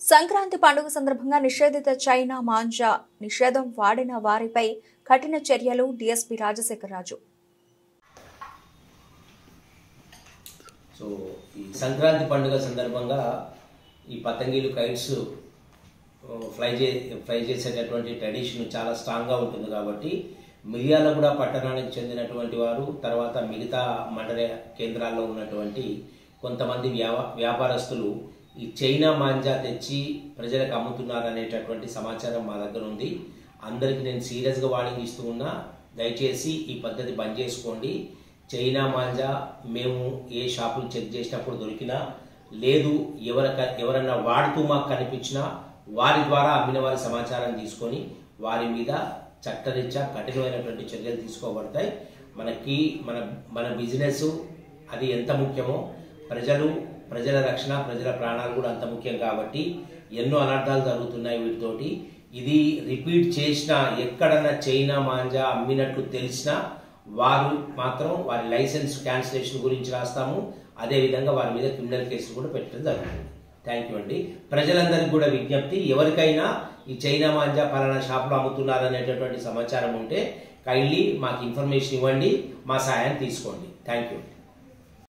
సంక్రాంతి పండుగ సందర్భంగా నిషేధిత చైనా మాంజా నిషేధం వాడిన వారిపై కఠిన చర్యలు డీఎస్పీ రాజశేఖర్ రాజు. సో ఈ సంక్రాంతి పండుగ సందర్భంగా ఈ పతంగిలు కైట్స్ ఫ్లై చేసేటటువంటి ట్రెడిషన్ చాలా స్ట్రాంగ్గా ఉంటుంది కాబట్టి మిర్యాలగూడ పట్టణానికి చెందినటువంటి వారు తర్వాత మిగతా మండల కేంద్రాల్లో ఉన్నటువంటి కొంతమంది వ్యాపారస్తులు ఈ చైనా మాంజా తెచ్చి ప్రజలకు అమ్ముతున్నారనేటటువంటి సమాచారం మా దగ్గర ఉంది. అందరికీ నేను సీరియస్గా వార్నింగ్ ఇస్తూ ఉన్నా, దయచేసి ఈ పద్ధతి బంద్ చేసుకోండి. చైనా మాంజా మేము ఏ షాపులు చెక్ చేసినప్పుడు దొరికినా లేదు ఎవరన్నా వాడుతూ మాకు కనిపించినా వారి ద్వారా అమ్మిన వారి సమాచారం తీసుకొని వారి మీద చట్టరీత్యా కఠినమైనటువంటి చర్యలు తీసుకోబడతాయి. మన బిజినెస్ అది ఎంత ముఖ్యమో ప్రజల రక్షణ ప్రజల ప్రాణాలు కూడా అంత ముఖ్యం కాబట్టి ఎన్నో అనర్థాలు జరుగుతున్నాయి వీటితోటి. ఇది రిపీట్ చేసినా ఎక్కడన్నా చైనా మాంజా అమ్మినట్టు తెలిసినా వారు మాత్రం వారి లైసెన్స్ క్యాన్సిలేషన్ గురించి రాస్తాము. అదేవిధంగా వారి మీద క్రిమినల్ కేసులు కూడా పెట్టడం జరుగుతుంది. థ్యాంక్ యూ అండి. ప్రజలందరికీ కూడా విజ్ఞప్తి, ఎవరికైనా ఈ చైనా మాంజా పలానా షాపులో అమ్ముతున్నారనేటటువంటి సమాచారం ఉంటే కైండ్లీ మాకు ఇన్ఫర్మేషన్ ఇవ్వండి, మా సహాయం తీసుకోండి. Thank you.